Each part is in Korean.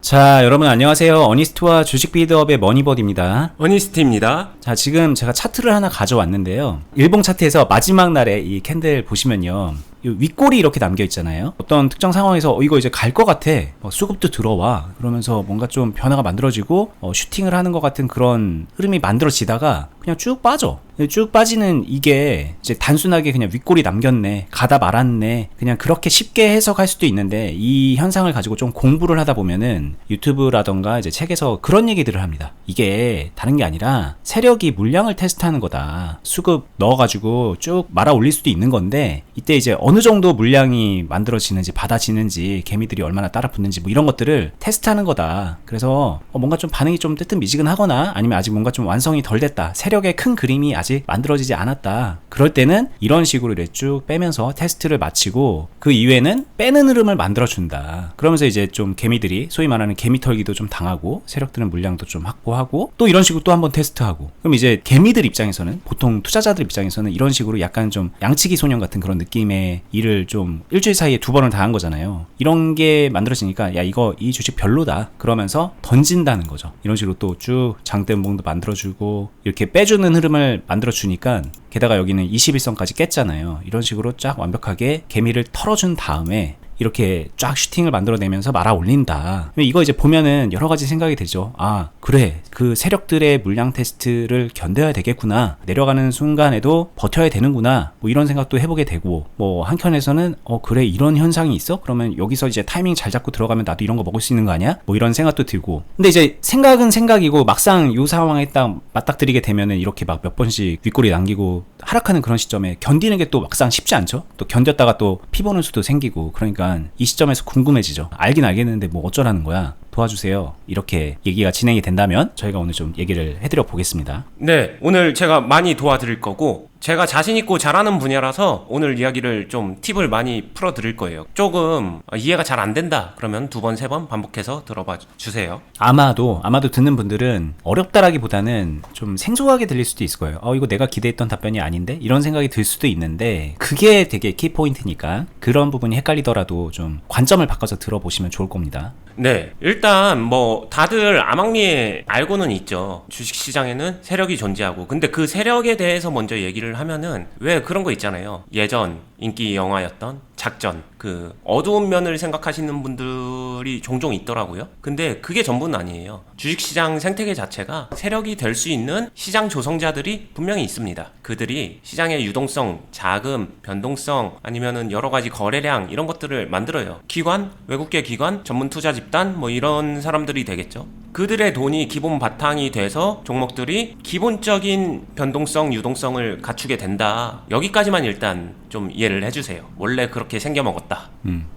자, 여러분 안녕하세요. 어니스트와 주식 빌드업의 머니버디입니다. 어니스트입니다. 자, 지금 제가 차트를 하나 가져왔는데요. 일봉 차트에서 마지막 날에 이 캔들 보시면요. 이 윗골이 이렇게 남겨 있잖아요. 어떤 특정 상황에서 이거 이제 갈 것 같아. 수급도 들어와. 그러면서 뭔가 좀 변화가 만들어지고 슈팅을 하는 것 같은 그런 흐름이 만들어지다가 그냥 쭉 빠져. 쭉 빠지는 이게 이제 단순하게 그냥 윗골이 남겼네, 가다 말았네, 그냥 그렇게 쉽게 해석할 수도 있는데, 이 현상을 가지고 좀 공부를 하다 보면은 유튜브라던가 이제 책에서 그런 얘기들을 합니다. 이게 다른 게 아니라 세력이 물량을 테스트하는 거다. 수급 넣어가지고 쭉 말아 올릴 수도 있는 건데, 이때 이제 어느 정도 물량이 만들어지는지 받아지는지 개미들이 얼마나 따라 붙는지 뭐 이런 것들을 테스트하는 거다. 그래서 뭔가 좀 반응이 좀 뜨뜻미지근하거나 아니면 아직 뭔가 좀 완성이 덜 됐다, 세력의 큰 그림이 아직 만들어지지 않았다, 그럴 때는 이런 식으로 이렇게 쭉 빼면서 테스트를 마치고 그 이후에는 빼는 흐름을 만들어준다. 그러면서 이제 좀 개미들이 소위 말하는 개미 털기도 좀 당하고 세력들은 물량도 좀 확보하고 또 이런 식으로 또 한번 테스트하고, 그럼 이제 개미들 입장에서는, 보통 투자자들 입장에서는 이런 식으로 약간 좀 양치기 소년 같은 그런 느낌의 일을 좀 일주일 사이에 2번을 다 한 거잖아요. 이런 게 만들어지니까 야, 이 주식 별로다 그러면서 던진다는 거죠. 이런 식으로 또 쭉 장대 음봉도 만들어주고 이렇게 빼주는 흐름을 만들어주니까, 게다가 여기는 21선까지 깼잖아요. 이런 식으로 쫙 완벽하게 개미를 털어준 다음에 이렇게 쫙 슈팅을 만들어내면서 말아 올린다. 이거 이제 보면은 여러 가지 생각이 되죠. 아, 그래, 그 세력들의 물량 테스트를 견뎌야 되겠구나, 내려가는 순간에도 버텨야 되는구나, 뭐 이런 생각도 해보게 되고, 뭐 한켠에서는 그래, 이런 현상이 있어? 그러면 여기서 이제 타이밍 잘 잡고 들어가면 나도 이런 거 먹을 수 있는 거 아니야? 뭐 이런 생각도 들고. 근데 이제 생각은 생각이고 막상 요 상황에 딱 맞닥뜨리게 되면은 이렇게 막 몇 번씩 윗골이 남기고 하락하는 그런 시점에 견디는 게 또 막상 쉽지 않죠. 또 견뎠다가 또 피 보는 수도 생기고, 그러니까 이 시점에서 궁금해지죠. 알긴 알겠는데 뭐 어쩌라는 거야, 도와주세요. 이렇게 얘기가 진행이 된다면 저희가 오늘 좀 얘기를 해드려 보겠습니다. 네, 오늘 제가 많이 도와드릴 거고, 제가 자신있고 잘하는 분야라서 오늘 이야기를 좀 팁을 많이 풀어드릴 거예요. 조금 이해가 잘 안 된다 그러면 2번, 3번 반복해서 들어봐 주세요. 아마도 듣는 분들은 어렵다라기보다는 좀 생소하게 들릴 수도 있을 거예요. 이거 내가 기대했던 답변이 아닌데? 이런 생각이 들 수도 있는데, 그게 되게 키포인트니까 그런 부분이 헷갈리더라도 좀 관점을 바꿔서 들어보시면 좋을 겁니다. 네, 일단 뭐 다들 암암리에 알고는 있죠. 주식시장에는 세력이 존재하고, 근데 그 세력에 대해서 먼저 얘기를 하면은 왜 그런 거 있잖아요. 예전 인기 영화였던 작전, 그 어두운 면을 생각하시는 분들이 종종 있더라고요. 근데 그게 전부는 아니에요. 주식시장 생태계 자체가 세력이 될 수 있는 시장 조성자들이 분명히 있습니다. 그들이 시장의 유동성, 자금, 변동성, 아니면은 여러 가지 거래량, 이런 것들을 만들어요. 기관, 외국계 기관, 전문 투자 집단, 뭐 이런 사람들이 되겠죠. 그들의 돈이 기본 바탕이 돼서 종목들이 기본적인 변동성, 유동성을 갖추게 된다. 여기까지만 일단 좀 이해를 해주세요. 원래 그렇게 생겨먹었다.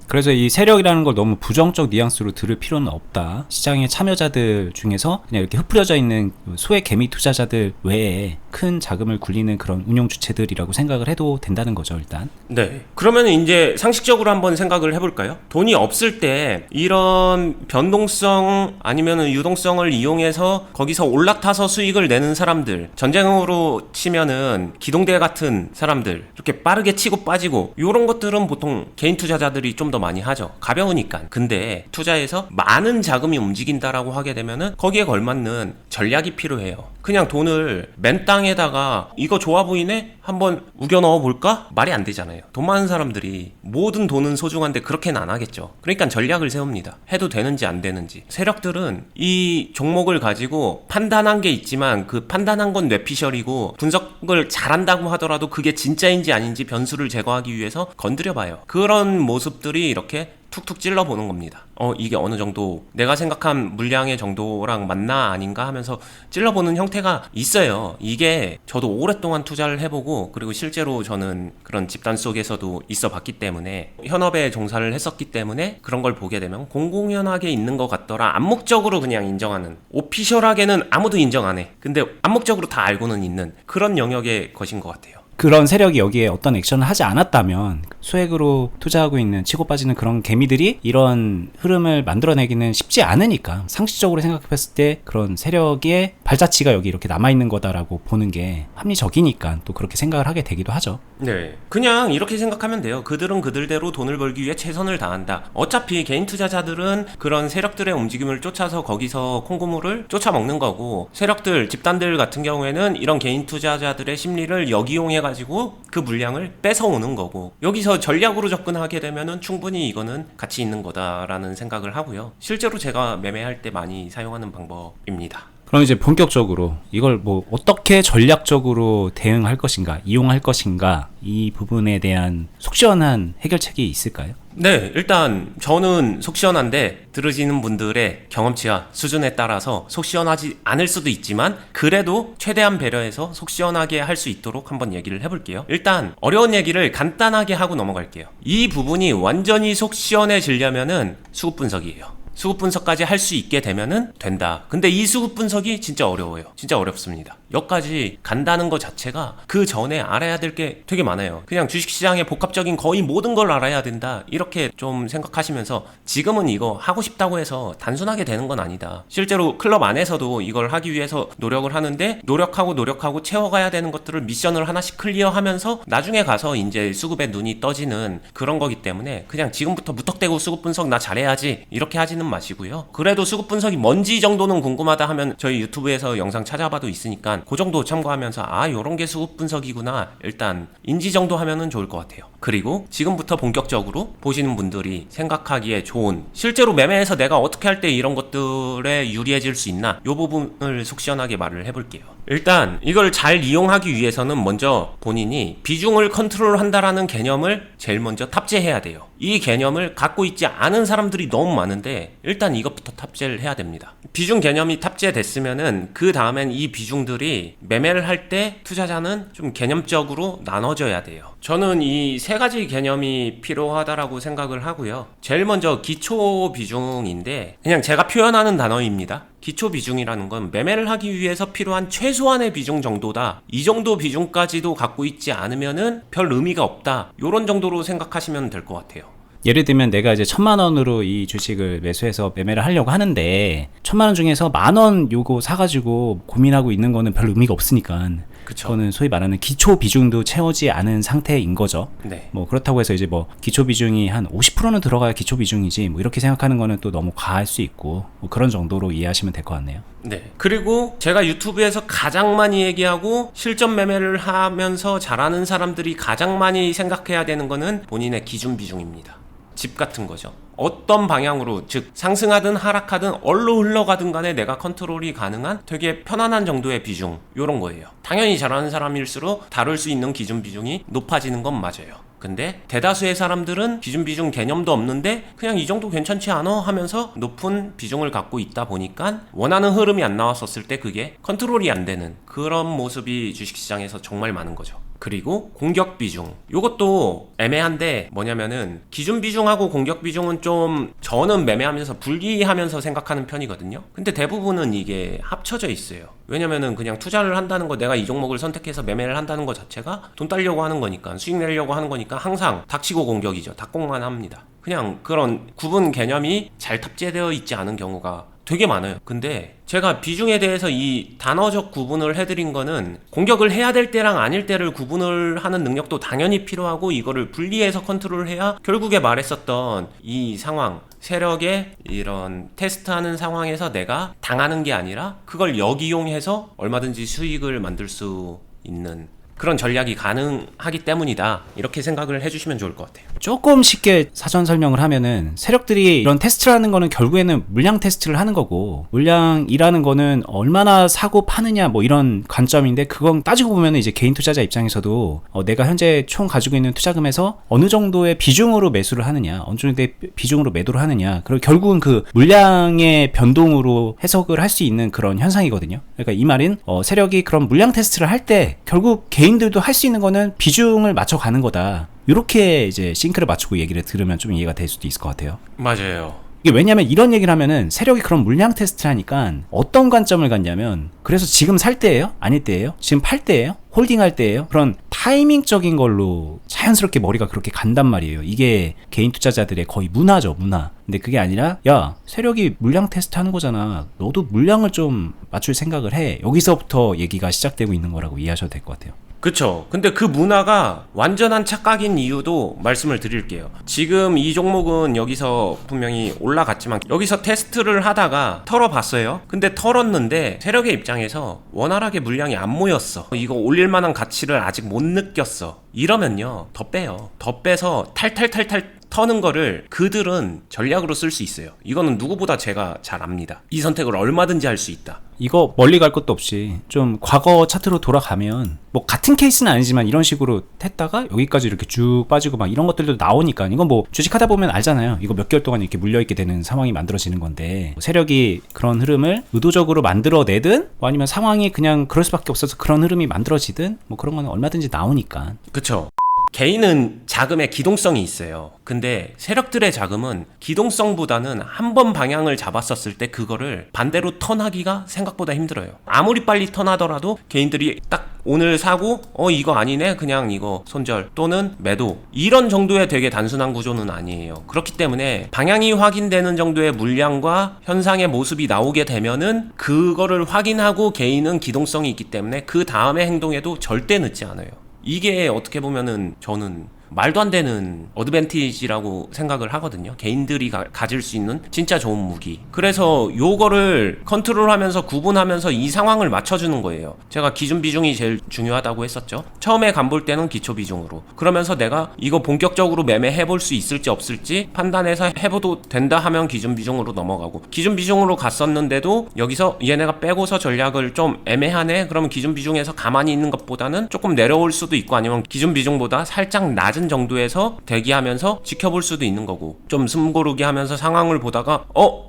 그래서 이 세력이라는 걸 너무 부정적 뉘앙스로 들을 필요는 없다. 시장의 참여자들 중에서 그냥 이렇게 흩뿌려져 있는 소액 개미 투자자들 외에 큰 자금을 굴리는 그런 운용 주체들이라고 생각을 해도 된다는 거죠, 일단. 네. 그러면 이제 상식적으로 한번 생각을 해볼까요? 돈이 없을 때 이런 변동성 아니면은 유동성을 이용해서 거기서 올라타서 수익을 내는 사람들, 전쟁으로 치면은 기동대 같은 사람들, 이렇게 빠르게 치고 빠지고, 이런 것들은 보통 개인 투자자들이 좀 더 많이 하죠. 가벼우니까. 근데 투자에서 많은 자금이 움직인다라고 하게 되면은 거기에 걸맞는 전략이 필요해요. 그냥 돈을 맨 땅에다가 이거 좋아 보이네? 한번 우겨 넣어볼까? 말이 안 되잖아요. 돈 많은 사람들이 모든 돈은 소중한데 그렇게는 안 하겠죠. 그러니까 전략을 세웁니다. 해도 되는지 안 되는지. 세력들은 이 종목을 가지고 판단한 게 있지만 그 판단한 건 뇌피셜이고, 분석을 잘한다고 하더라도 그게 진짜인지 아닌지 변수를 제거하기 위해서 건드려봐요. 그런 모습들이 이렇게 툭툭 찔러보는 겁니다. 이게 어느 정도 내가 생각한 물량의 정도랑 맞나 아닌가 하면서 찔러보는 형태가 있어요. 이게 저도 오랫동안 투자를 해보고, 그리고 실제로 저는 그런 집단 속에서도 있어 봤기 때문에, 현업에 종사를 했었기 때문에 그런 걸 보게 되면 공공연하게 있는 것 같더라. 암묵적으로 그냥 인정하는, 오피셜하게는 아무도 인정 안 해. 근데 암묵적으로 다 알고는 있는 그런 영역의 것인 것 같아요. 그런 세력이 여기에 어떤 액션을 하지 않았다면 소액으로 투자하고 있는 치고 빠지는 그런 개미들이 이런 흐름을 만들어내기는 쉽지 않으니까, 상식적으로 생각했을 때 그런 세력의 발자취가 여기 이렇게 남아있는 거다라고 보는 게 합리적이니까 또 그렇게 생각을 하게 되기도 하죠. 네. 그냥 이렇게 생각하면 돼요. 그들은 그들대로 돈을 벌기 위해 최선을 다한다. 어차피 개인 투자자들은 그런 세력들의 움직임을 쫓아서 거기서 콩고물을 쫓아먹는 거고, 세력들, 집단들 같은 경우에는 이런 개인 투자자들의 심리를 역이용해가지고 그 물량을 뺏어오는 거고, 여기서 전략으로 접근하게 되면은 충분히 이거는 가치 있는 거다라는 생각을 하고요. 실제로 제가 매매할 때 많이 사용하는 방법입니다. 그럼 이제 본격적으로 이걸 뭐 어떻게 전략적으로 대응할 것인가, 이용할 것인가, 이 부분에 대한 속 시원한 해결책이 있을까요? 네, 일단 저는 속 시원한데 들으시는 분들의 경험치와 수준에 따라서 속 시원하지 않을 수도 있지만 그래도 최대한 배려해서 속 시원하게 할 수 있도록 한번 얘기를 해볼게요. 일단 어려운 얘기를 간단하게 하고 넘어갈게요. 이 부분이 완전히 속 시원해지려면은 수급 분석이에요. 수급 분석까지 할 수 있게 되면은 된다. 근데 이 수급 분석이 진짜 어려워요. 진짜 어렵습니다. 여기까지 간다는 것 자체가 그 전에 알아야 될 게 되게 많아요. 그냥 주식시장의 복합적인 거의 모든 걸 알아야 된다, 이렇게 좀 생각하시면서 지금은 이거 하고 싶다고 해서 단순하게 되는 건 아니다. 실제로 클럽 안에서도 이걸 하기 위해서 노력을 하는데 노력하고 채워가야 되는 것들을 미션을 하나씩 클리어하면서 나중에 가서 이제 수급에 눈이 떠지는 그런 거기 때문에 그냥 지금부터 무턱대고 수급 분석 나 잘해야지 이렇게 하지는 마시고요. 그래도 수급 분석이 뭔지 정도는 궁금하다 하면 저희 유튜브에서 영상 찾아봐도 있으니까 그 정도 참고하면서 요런 게 수급 분석이구나 일단 인지 정도 하면은 좋을 것 같아요. 그리고 지금부터 본격적으로 보시는 분들이 생각하기에 좋은, 실제로 매매에서 내가 어떻게 할 때 이런 것들에 유리해질 수 있나, 이 부분을 속 시원하게 말을 해볼게요. 일단 이걸 잘 이용하기 위해서는 먼저 본인이 비중을 컨트롤한다라는 개념을 제일 먼저 탑재해야 돼요. 이 개념을 갖고 있지 않은 사람들이 너무 많은데 일단 이것부터 탑재를 해야 됩니다. 비중 개념이 탑재됐으면은 그 다음엔 이 비중들이 매매를 할 때 투자자는 좀 개념적으로 나눠져야 돼요. 저는 이 세 가지 개념이 필요하다라고 생각을 하고요. 제일 먼저 기초 비중인데 그냥 제가 표현하는 단어입니다. 기초 비중이라는 건 매매를 하기 위해서 필요한 최소한의 비중 정도다. 이 정도 비중까지도 갖고 있지 않으면은 별 의미가 없다. 요런 정도로 생각하시면 될 것 같아요. 예를 들면 내가 이제 1,000만 원으로 이 주식을 매수해서 매매를 하려고 하는데 1,000만 원 중에서 10,000원 요거 사가지고 고민하고 있는 거는 별 의미가 없으니까 그쵸. 그거는 소위 말하는 기초 비중도 채우지 않은 상태인 거죠. 네. 뭐 그렇다고 해서 이제 뭐 기초 비중이 한 50%는 들어가야 기초 비중이지 뭐 이렇게 생각하는 거는 또 너무 과할 수 있고 뭐 그런 정도로 이해하시면 될 것 같네요. 네. 그리고 제가 유튜브에서 가장 많이 얘기하고 실전 매매를 하면서 잘하는 사람들이 가장 많이 생각해야 되는 거는 본인의 기준 비중입니다. 집 같은 거죠. 어떤 방향으로, 즉 상승하든 하락하든 얼로 흘러가든 간에 내가 컨트롤이 가능한 되게 편안한 정도의 비중, 요런 거예요. 당연히 잘하는 사람일수록 다룰 수 있는 기준 비중이 높아지는 건 맞아요. 근데 대다수의 사람들은 기준 비중 개념도 없는데 그냥 이 정도 괜찮지 않아 하면서 높은 비중을 갖고 있다 보니까 원하는 흐름이 안 나왔었을 때 그게 컨트롤이 안 되는 그런 모습이 주식시장에서 정말 많은 거죠. 그리고 공격 비중, 요것도 애매한데 뭐냐면은 기준 비중하고 공격 비중은 좀 저는 매매하면서 분리하면서 생각하는 편이거든요. 근데 대부분은 이게 합쳐져 있어요. 왜냐면은 그냥 투자를 한다는 거, 내가 이 종목을 선택해서 매매를 한다는 것 자체가 돈 따려고 하는 거니까, 수익 내려고 하는 거니까 항상 닥치고 공격이죠. 닥공만 합니다. 그냥 그런 구분 개념이 잘 탑재되어 있지 않은 경우가 되게 많아요. 근데 제가 비중에 대해서 이 단어적 구분을 해드린 거는 공격을 해야 될 때랑 아닐 때를 구분을 하는 능력도 당연히 필요하고 이거를 분리해서 컨트롤해야 결국에 말했었던 이 상황, 세력의 이런 테스트하는 상황에서 내가 당하는 게 아니라 그걸 역이용해서 얼마든지 수익을 만들 수 있는 그런 전략이 가능하기 때문이다. 이렇게 생각을 해주시면 좋을 것 같아요. 조금 쉽게 사전 설명을 하면은 세력들이 이런 테스트를 하는 거는 결국에는 물량 테스트를 하는 거고, 물량이라는 거는 얼마나 사고 파느냐 뭐 이런 관점인데, 그건 따지고 보면은 이제 개인 투자자 입장에서도 내가 현재 총 가지고 있는 투자금에서 어느 정도의 비중으로 매수를 하느냐, 어느 정도의 비중으로 매도를 하느냐, 그리고 결국은 그 물량의 변동으로 해석을 할 수 있는 그런 현상이거든요. 그러니까 이 말은 세력이 그런 물량 테스트를 할 때 결국 개인들도 할 수 있는 거는 비중을 맞춰가는 거다. 이렇게 이제 싱크를 맞추고 얘기를 들으면 좀 이해가 될 수도 있을 것 같아요. 맞아요. 이게 왜냐면 이런 얘기를 하면은 세력이 그런 물량 테스트를 하니까 어떤 관점을 갖냐면 그래서 지금 살 때예요? 아닐 때예요? 지금 팔 때예요? 홀딩할 때예요? 그런 타이밍적인 걸로 자연스럽게 머리가 그렇게 간단 말이에요. 이게 개인 투자자들의 거의 문화죠, 문화. 근데 그게 아니라 야, 세력이 물량 테스트 하는 거잖아. 너도 물량을 좀 맞출 생각을 해. 여기서부터 얘기가 시작되고 있는 거라고 이해하셔도 될 것 같아요. 그쵸. 근데 그 문화가 완전한 착각인 이유도 말씀을 드릴게요. 지금 이 종목은 여기서 분명히 올라갔지만 여기서 테스트를 하다가 털어봤어요. 근데 털었는데 세력의 입장에서 원활하게 물량이 안 모였어. 이거 올릴 만한 가치를 아직 못 느꼈어. 이러면요, 더 빼요. 더 빼서 탈탈탈탈 터는 거를 그들은 전략으로 쓸 수 있어요. 이거는 누구보다 제가 잘 압니다. 이 선택을 얼마든지 할 수 있다. 이거 멀리 갈 것도 없이 좀 과거 차트로 돌아가면 뭐 같은 케이스는 아니지만 이런 식으로 했다가 여기까지 이렇게 쭉 빠지고 막 이런 것들도 나오니까 이건 뭐 주식하다 보면 알잖아요. 이거 몇 개월 동안 이렇게 물려있게 되는 상황이 만들어지는 건데 세력이 그런 흐름을 의도적으로 만들어내든 뭐 아니면 상황이 그냥 그럴 수밖에 없어서 그런 흐름이 만들어지든 뭐 그런 건 얼마든지 나오니까. 그쵸. 개인은 자금의 기동성이 있어요. 근데 세력들의 자금은 기동성보다는 한 번 방향을 잡았었을 때 그거를 반대로 턴하기가 생각보다 힘들어요. 아무리 빨리 턴하더라도 개인들이 딱 오늘 사고 이거 아니네 그냥 이거 손절 또는 매도 이런 정도의 되게 단순한 구조는 아니에요. 그렇기 때문에 방향이 확인되는 정도의 물량과 현상의 모습이 나오게 되면은 그거를 확인하고 개인은 기동성이 있기 때문에 그 다음의 행동에도 절대 늦지 않아요. 이게 어떻게 보면은 저는 말도 안 되는 어드밴티지라고 생각을 하거든요. 개인들이 가질 수 있는 진짜 좋은 무기. 그래서 요거를 컨트롤하면서 구분하면서 이 상황을 맞춰주는 거예요. 제가 기준 비중이 제일 중요하다고 했었죠. 처음에 간볼 때는 기초 비중으로. 그러면서 내가 이거 본격적으로 매매해볼 수 있을지 없을지 판단해서 해봐도 된다 하면 기준 비중으로 넘어가고 기준 비중으로 갔었는데도 여기서 얘네가 빼고서 전략을 좀 애매하네? 그러면 기준 비중에서 가만히 있는 것보다는 조금 내려올 수도 있고 아니면 기준 비중보다 살짝 낮은 정도에서 대기하면서 지켜볼 수도 있는 거고 좀 숨고르기 하면서 상황을 보다가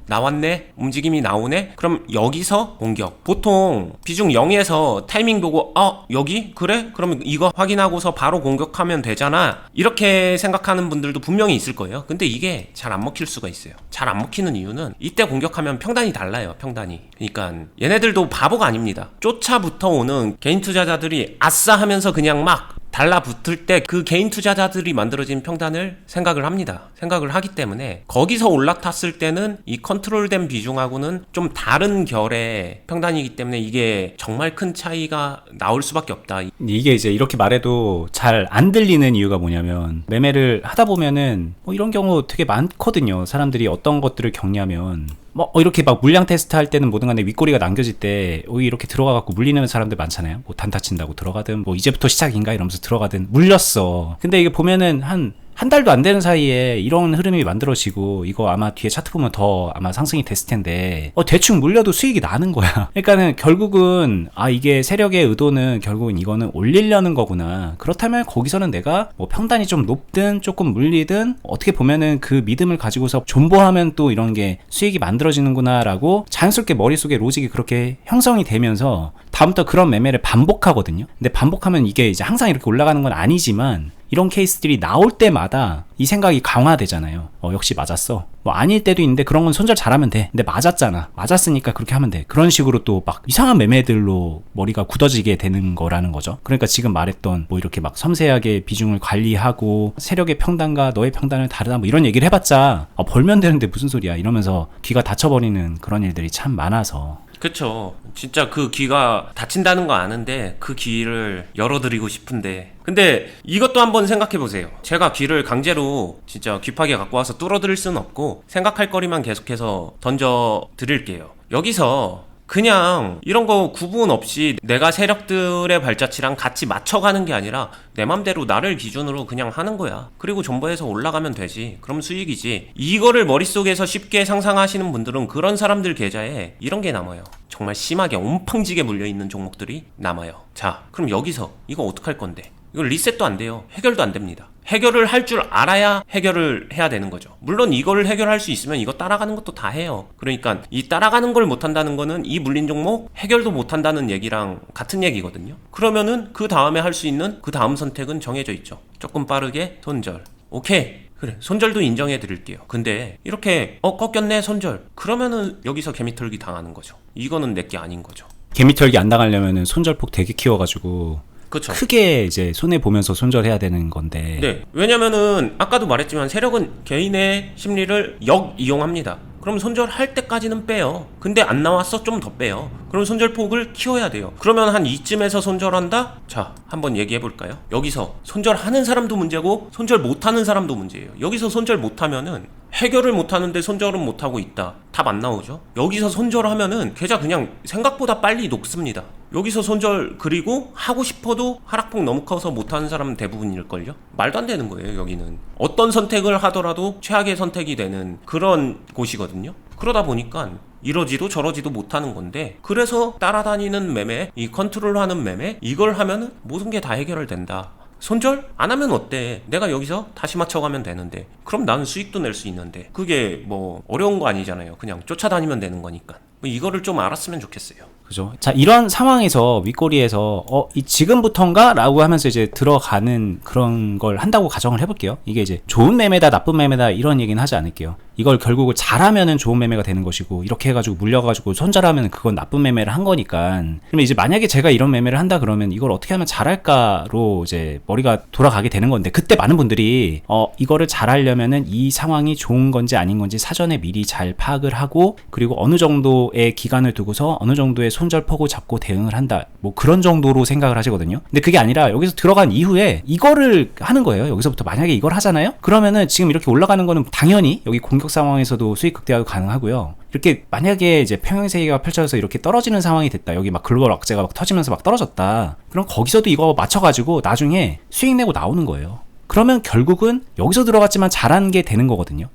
나왔네 움직임이 나오네 그럼 여기서 공격 보통 비중 0에서 타이밍 보고 여기? 그래? 그러면 이거 확인하고서 바로 공격하면 되잖아 이렇게 생각하는 분들도 분명히 있을 거예요. 근데 이게 잘 안 먹힐 수가 있어요. 잘 안 먹히는 이유는 이때 공격하면 평단이 달라요. 평단이. 그러니까 얘네들도 바보가 아닙니다. 쫓아붙어 오는 개인 투자자들이 아싸 하면서 그냥 막 달라붙을 때 그 개인 투자자들이 만들어진 평단을 생각을 합니다. 생각을 하기 때문에 거기서 올라탔을 때는 이 컨트롤된 비중하고는 좀 다른 결의 평단이기 때문에 이게 정말 큰 차이가 나올 수밖에 없다. 이게 이제 이렇게 말해도 잘 안 들리는 이유가 뭐냐면 매매를 하다 보면은 이런 경우 되게 많거든요. 사람들이 어떤 것들을 겪냐면 이렇게 막 물량 테스트 할 때는 뭐든 간에 윗꼬리가 남겨질 때 이렇게 들어가갖고 물리는 사람들 많잖아요. 뭐 단타 친다고 들어가든 뭐 이제부터 시작인가 이러면서 들어가든 물렸어. 근데 이게 보면은 한 달도 안 되는 사이에 이런 흐름이 만들어지고 이거 아마 뒤에 차트 보면 더 아마 상승이 됐을 텐데 대충 물려도 수익이 나는 거야. 그러니까는 결국은 이게 세력의 의도는 결국은 이거는 올리려는 거구나. 그렇다면 거기서는 내가 뭐 평단이 좀 높든 조금 물리든 어떻게 보면은 그 믿음을 가지고서 존버하면 또 이런 게 수익이 만들어지는구나 라고 자연스럽게 머릿속에 로직이 그렇게 형성이 되면서 다음부터 그런 매매를 반복하거든요. 근데 반복하면 이게 이제 항상 이렇게 올라가는 건 아니지만 이런 케이스들이 나올 때마다 이 생각이 강화되잖아요. 역시 맞았어. 뭐 아닐 때도 있는데 그런 건 손절 잘하면 돼. 근데 맞았잖아. 맞았으니까 그렇게 하면 돼. 그런 식으로 또 막 이상한 매매들로 머리가 굳어지게 되는 거라는 거죠. 그러니까 지금 말했던 뭐 이렇게 막 섬세하게 비중을 관리하고 세력의 평단과 너의 평단을 다르다 뭐 이런 얘기를 해봤자 벌면 되는데 무슨 소리야 이러면서 귀가 닫혀버리는 그런 일들이 참 많아서. 그쵸. 진짜 그 귀가 닫힌다는 거 아는데 그 귀를 열어드리고 싶은데 근데 이것도 한번 생각해보세요. 제가 귀를 강제로 진짜 귀파게 갖고 와서 뚫어드릴 수는 없고 생각할 거리만 계속해서 던져드릴게요. 여기서 그냥 이런 거 구분 없이 내가 세력들의 발자취랑 같이 맞춰가는 게 아니라 내 맘대로 나를 기준으로 그냥 하는 거야. 그리고 존버해서 올라가면 되지. 그럼 수익이지. 이거를 머릿속에서 쉽게 상상하시는 분들은 그런 사람들 계좌에 이런 게 남아요. 정말 심하게 옴팡지게 물려있는 종목들이 남아요. 자, 그럼 여기서 이거 어떡할 건데? 이거 리셋도 안 돼요. 해결도 안 됩니다. 해결을 할 줄 알아야 해결을 해야 되는 거죠. 물론 이거를 해결할 수 있으면 이거 따라가는 것도 다 해요. 그러니까 이 따라가는 걸 못한다는 거는 이 물린 종목 해결도 못한다는 얘기랑 같은 얘기거든요. 그러면은 그 다음에 할 수 있는 그 다음 선택은 정해져 있죠. 조금 빠르게 손절. 오케이. 그래, 손절도 인정해 드릴게요. 근데 이렇게 꺾였네 손절. 그러면은 여기서 개미털기 당하는 거죠. 이거는 내게 아닌 거죠. 개미털기 안 당하려면은 손절폭 되게 키워가지고 그쵸. 크게 이제 손해 보면서 손절해야 되는 건데. 네. 왜냐면은 아까도 말했지만 세력은 개인의 심리를 역이용합니다. 그럼 손절할 때까지는 빼요. 근데 안 나왔어? 좀 더 빼요. 그럼 손절폭을 키워야 돼요. 그러면 한 이쯤에서 손절한다? 자, 한번 얘기해 볼까요? 여기서 손절하는 사람도 문제고 손절 못하는 사람도 문제예요. 여기서 손절 못하면은 해결을 못하는데 손절은 못하고 있다. 답 안 나오죠? 여기서 손절하면은 계좌 그냥 생각보다 빨리 녹습니다. 여기서 손절 그리고 하고 싶어도 하락폭 너무 커서 못하는 사람은 대부분일걸요? 말도 안 되는 거예요. 여기는 어떤 선택을 하더라도 최악의 선택이 되는 그런 곳이거든요. 그러다 보니까 이러지도 저러지도 못하는 건데, 그래서 따라다니는 매매, 이 컨트롤하는 매매, 이걸 하면은 모든 게 다 해결된다. 손절 안 하면 어때? 내가 여기서 다시 맞춰가면 되는데, 그럼 나는 수익도 낼 수 있는데, 그게 뭐 어려운 거 아니잖아요. 그냥 쫓아다니면 되는 거니까. 이거를 좀 알았으면 좋겠어요. 그죠? 자, 이런 상황에서 윗꼬리에서 이 지금부터인가? 라고 하면서 이제 들어가는 그런 걸 한다고 가정을 해볼게요. 이게 이제 좋은 매매다 나쁜 매매다 이런 얘기는 하지 않을게요. 이걸 결국 잘하면은 좋은 매매가 되는 것이고, 이렇게 해가지고 물려가지고 손절하면 그건 나쁜 매매를 한 거니까. 그러면 이제 만약에 제가 이런 매매를 한다 그러면 이걸 어떻게 하면 잘할까로 이제 머리가 돌아가게 되는 건데, 그때 많은 분들이 이거를 잘하려면은 이 상황이 좋은 건지 아닌 건지 사전에 미리 잘 파악을 하고, 그리고 어느 정도의 기간을 두고서 어느 정도의 손절폭을 잡고 대응을 한다, 뭐 그런 정도로 생각을 하시거든요. 근데 그게 아니라 여기서 들어간 이후에 이거를 하는 거예요. 여기서부터 만약에 이걸 하잖아요? 그러면은 지금 이렇게 올라가는 거는 당연히 여기 공격 상황에서도 수익 극대화가 가능하고요. 이렇게 만약에 이제 평행세계가 펼쳐져서 이렇게 떨어지는 상황이 됐다. 여기 막 글로벌 악재가 막 터지면서 막 떨어졌다. 그럼 거기서도 이거 맞춰가지고 나중에 수익 내고 나오는 거예요. 그러면 결국은 여기서 들어갔지만 잘한 게 되는 거거든요.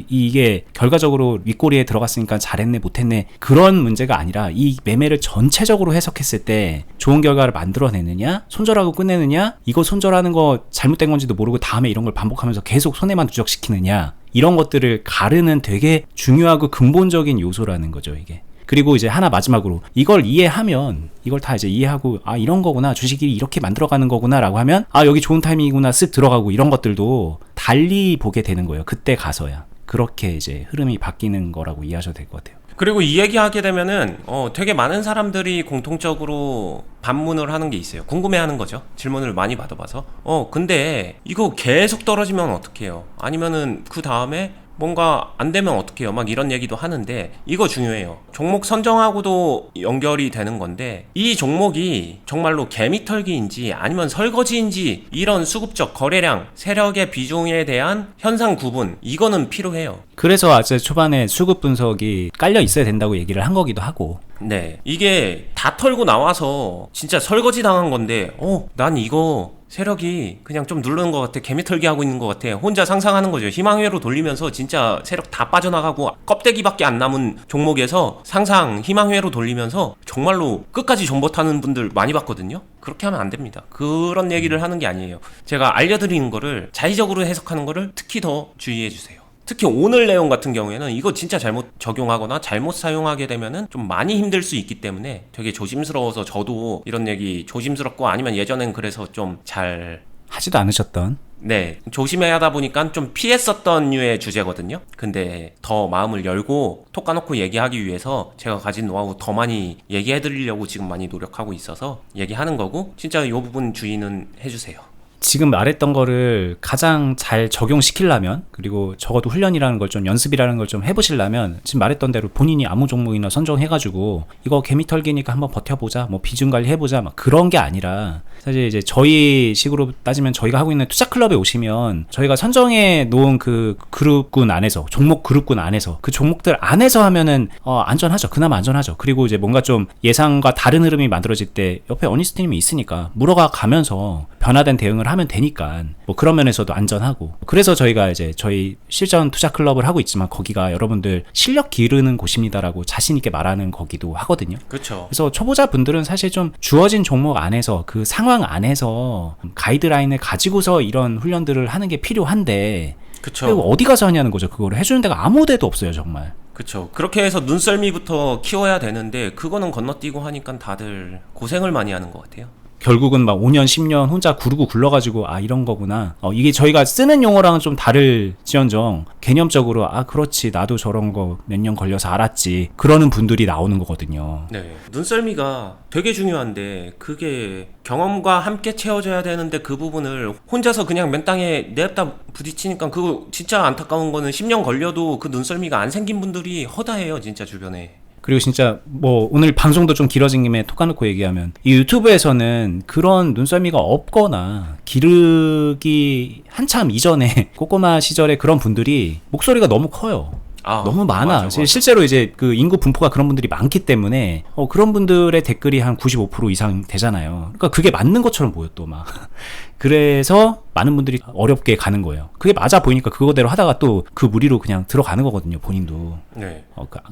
이게 결과적으로 윗꼬리에 들어갔으니까 잘했네 못했네 그런 문제가 아니라, 이 매매를 전체적으로 해석했을 때 좋은 결과를 만들어내느냐, 손절하고 끝내느냐, 이거 손절하는 거 잘못된 건지도 모르고 다음에 이런 걸 반복하면서 계속 손해만 누적시키느냐, 이런 것들을 가르는 되게 중요하고 근본적인 요소라는 거죠, 이게. 그리고 이제 하나 마지막으로, 이걸 이해하면, 이걸 다 이제 이해하고, 아 이런 거구나, 주식이 이렇게 만들어가는 거구나 라고 하면, 아 여기 좋은 타이밍이구나 쓱 들어가고, 이런 것들도 달리 보게 되는 거예요. 그때 가서야. 그렇게 이제 흐름이 바뀌는 거라고 이해하셔도 될 것 같아요. 그리고 이 얘기하게 되면은 되게 많은 사람들이 공통적으로 반문을 하는 게 있어요. 궁금해하는 거죠. 질문을 많이 받아봐서 근데 이거 계속 떨어지면 어떡해요? 아니면은 그 다음에 뭔가 안 되면 어떡해요? 막 이런 얘기도 하는데, 이거 중요해요. 종목 선정하고도 연결이 되는 건데, 이 종목이 정말로 개미털기인지 아니면 설거지인지, 이런 수급적 거래량, 세력의 비중에 대한 현상 구분, 이거는 필요해요. 그래서 아까 초반에 수급 분석이 깔려 있어야 된다고 얘기를 한 거기도 하고. 네, 이게 다 털고 나와서 진짜 설거지 당한 건데, 난 이거 세력이 그냥 좀 누르는 것 같아, 개미털기 하고 있는 것 같아, 혼자 상상하는 거죠. 희망회로 돌리면서 진짜 세력 다 빠져나가고 껍데기밖에 안 남은 종목에서 상상 희망회로 돌리면서 정말로 끝까지 존버타는 분들 많이 봤거든요. 그렇게 하면 안 됩니다. 그런 얘기를 하는 게 아니에요. 제가 알려드리는 거를 자의적으로 해석하는 거를 특히 더 주의해 주세요. 특히 오늘 내용 같은 경우에는 이거 진짜 잘못 적용하거나 잘못 사용하게 되면은 좀 많이 힘들 수 있기 때문에 되게 조심스러워서, 저도 이런 얘기 조심스럽고, 아니면 예전엔 그래서 좀 잘 하지도 않으셨던. 네, 조심해야 하다 보니까 좀 피했었던 류의 주제거든요. 근데 더 마음을 열고 톡 까놓고 얘기하기 위해서 제가 가진 노하우 더 많이 얘기해 드리려고 지금 많이 노력하고 있어서 얘기하는 거고, 진짜 이 부분 주의는 해주세요. 지금 말했던 거를 가장 잘 적용시키려면, 그리고 적어도 훈련이라는 걸 좀, 연습이라는 걸 좀 해보시려면, 지금 말했던 대로 본인이 아무 종목이나 선정해가지고 이거 개미털기니까 한번 버텨보자, 뭐 비중 관리 해보자, 막 그런 게 아니라, 사실 이제 저희 식으로 따지면 저희가 하고 있는 투자 클럽에 오시면 저희가 선정해 놓은 그 그룹군 안에서, 종목 그룹군 안에서, 그 종목들 안에서 하면은 안전하죠. 그나마 안전하죠. 그리고 이제 뭔가 좀 예상과 다른 흐름이 만들어질 때 옆에 어니스트님이 있으니까 물어가 가면서 변화된 대응을 하면 되니까, 뭐 그런 면에서도 안전하고. 그래서 저희가 이제 저희 실전 투자 클럽을 하고 있지만, 거기가 여러분들 실력 기르는 곳입니다라고 자신 있게 말하는 거기도 하거든요. 그렇죠. 그래서 초보자 분들은 사실 좀 주어진 종목 안에서, 그 상황 안에서 가이드라인을 가지고서 이런 훈련들을 하는 게 필요한데, 그쵸. 어디 가서 하냐는 거죠. 그거를 해주는 데가 아무 데도 없어요, 정말. 그쵸. 그렇게 해서 눈썰미부터 키워야 되는데, 그거는 건너뛰고 하니까 다들 고생을 많이 하는 것 같아요. 결국은 막 5년 10년 혼자 구르고 굴러가지고 아 이런 거구나. 이게 저희가 쓰는 용어랑은 좀 다를지언정 개념적으로 아 그렇지 나도 저런 거 몇 년 걸려서 알았지 그러는 분들이 나오는 거거든요. 네. 눈썰미가 되게 중요한데 그게 경험과 함께 채워져야 되는데 그 부분을 혼자서 그냥 맨 땅에 냅다 부딪히니까 그거 진짜 안타까운 거는 10년 걸려도 그 눈썰미가 안 생긴 분들이 허다해요 진짜 주변에. 그리고 진짜 뭐 오늘 방송도 좀 길어진 김에 톡 까놓고 얘기하면 이 유튜브에서는 그런 눈썰미가 없거나 기르기 한참 이전에 꼬꼬마 시절에 그런 분들이 목소리가 너무 커요. 너무 많아. 맞아. 실제로 이제 그 인구 분포가 그런 분들이 많기 때문에 그런 분들의 댓글이 한 95% 이상 되잖아요. 그러니까 그게 맞는 것처럼 보여 또 막. 그래서 많은 분들이 어렵게 가는 거예요. 그게 맞아 보이니까 그거대로 하다가 또 그 무리로 그냥 들어가는 거거든요, 본인도. 네.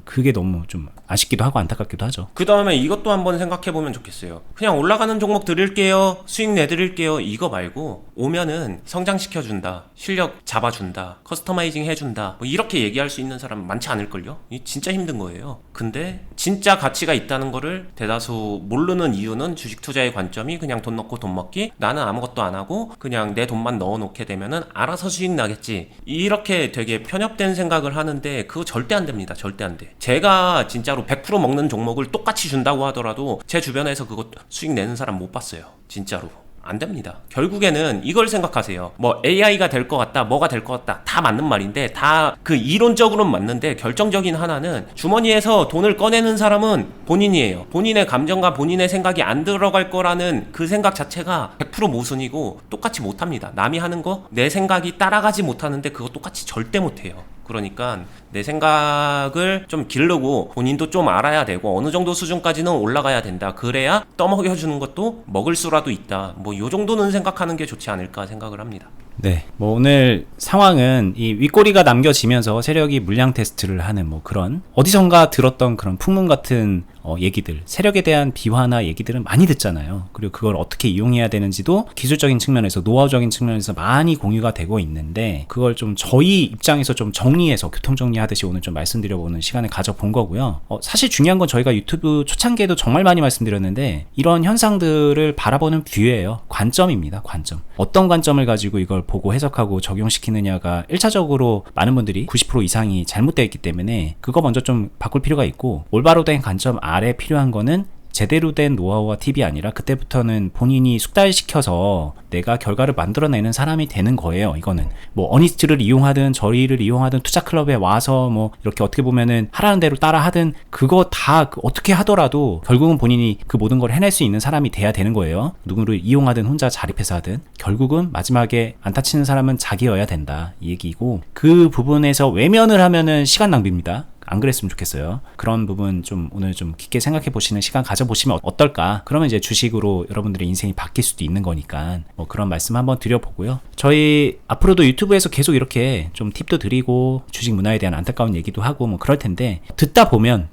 그게 너무 좀 아쉽기도 하고 안타깝기도 하죠. 그 다음에 이것도 한번 생각해 보면 좋겠어요. 그냥 올라가는 종목 드릴게요, 수익 내드릴게요 이거 말고 오면은 성장시켜준다, 실력 잡아준다, 커스터마이징 해준다 뭐 이렇게 얘기할 수 있는 사람 많지 않을걸요? 이 진짜 힘든 거예요. 근데 진짜 가치가 있다는 거를 대다수 모르는 이유는 주식 투자의 관점이 그냥 돈 넣고 돈 먹기, 나는 아무것도 안 하고 그냥 내 돈만 넣어놓게 되면은 알아서 수익 나겠지 이렇게 되게 편협된 생각을 하는데 그거 절대 안 됩니다. 절대 안 돼. 제가 진짜로 100% 먹는 종목을 똑같이 준다고 하더라도 제 주변에서 그거 수익 내는 사람 못 봤어요. 진짜로. 안 됩니다. 결국에는 이걸 생각하세요. 뭐 AI가 될 것 같다, 뭐가 될 것 같다, 다 맞는 말인데 다 그 이론적으로는 맞는데 결정적인 하나는 주머니에서 돈을 꺼내는 사람은 본인이에요. 본인의 감정과 본인의 생각이 안 들어갈 거라는 그 생각 자체가 100% 모순이고 똑같이 못합니다. 남이 하는 거 내 생각이 따라가지 못하는데 그거 똑같이 절대 못해요. 그러니까 내 생각을 좀 기르고 본인도 좀 알아야 되고 어느 정도 수준까지는 올라가야 된다. 그래야 떠먹여주는 것도 먹을 수라도 있다. 뭐 요 정도는 생각하는 게 좋지 않을까 생각을 합니다. 네, 뭐 오늘 상황은 이 윗꼬리가 남겨지면서 세력이 물량 테스트를 하는 뭐 그런 어디선가 들었던 그런 풍문 같은 얘기들, 세력에 대한 비화나 얘기들은 많이 듣잖아요. 그리고 그걸 어떻게 이용해야 되는지도 기술적인 측면에서, 노하우적인 측면에서 많이 공유가 되고 있는데 그걸 좀 저희 입장에서 좀 정리해서 교통정리하듯이 오늘 좀 말씀드려보는 시간을 가져본 거고요. 사실 중요한 건 저희가 유튜브 초창기에도 정말 많이 말씀드렸는데 이런 현상들을 바라보는 뷰예요. 관점입니다. 관점. 어떤 관점을 가지고 이걸 보고 해석하고 적용시키느냐가 1차적으로 많은 분들이 90% 이상이 잘못되어 있기 때문에 그거 먼저 좀 바꿀 필요가 있고 올바로 된 관점 아래 필요한 거는 제대로 된 노하우와 팁이 아니라 그때부터는 본인이 숙달시켜서 내가 결과를 만들어내는 사람이 되는 거예요. 이거는 뭐 어니스트를 이용하든 저희를 이용하든 투자클럽에 와서 뭐 이렇게 어떻게 보면은 하라는 대로 따라 하든 그거 다 어떻게 하더라도 결국은 본인이 그 모든 걸 해낼 수 있는 사람이 돼야 되는 거예요. 누구를 이용하든 혼자 자립해서 하든 결국은 마지막에 안타 치는 사람은 자기여야 된다 이 얘기고 그 부분에서 외면을 하면은 시간 낭비입니다. 안 그랬으면 좋겠어요. 그런 부분 좀 오늘 좀 깊게 생각해 보시는 시간 가져보시면 어떨까? 그러면 이제 주식으로 여러분들의 인생이 바뀔 수도 있는 거니까 뭐 그런 말씀 한번 드려보고요. 저희 앞으로도 유튜브에서 계속 이렇게 좀 팁도 드리고 주식 문화에 대한 안타까운 얘기도 하고 뭐 그럴 텐데 듣다 보면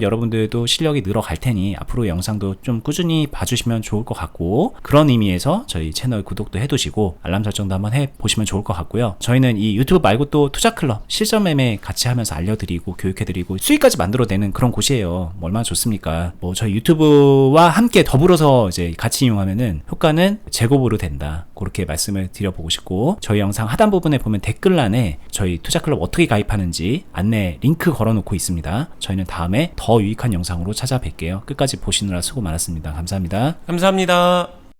여러분들도 실력이 늘어갈 테니 앞으로 영상도 좀 꾸준히 봐주시면 좋을 것 같고 그런 의미에서 저희 채널 구독도 해두시고 알람 설정도 한번 해보시면 좋을 것 같고요. 저희는 이 유튜브 말고 또 투자클럽 실전 매매 같이 하면서 알려드리고 교육해드리고 수익까지 만들어내는 그런 곳이에요. 뭐 얼마나 좋습니까? 뭐 저희 유튜브와 함께 더불어서 이제 같이 이용하면은 효과는 제곱으로 된다. 그렇게 말씀을 드려보고 싶고 저희 영상 하단 부분에 보면 댓글란에 저희 투자클럽 어떻게 가입하는지 안내 링크 걸어놓고 있습니다. 저희는 다음에 더 유익한 영상으로 찾아뵐게요. 끝까지 보시느라 수고 많았습니다. 감사합니다. 감사합니다.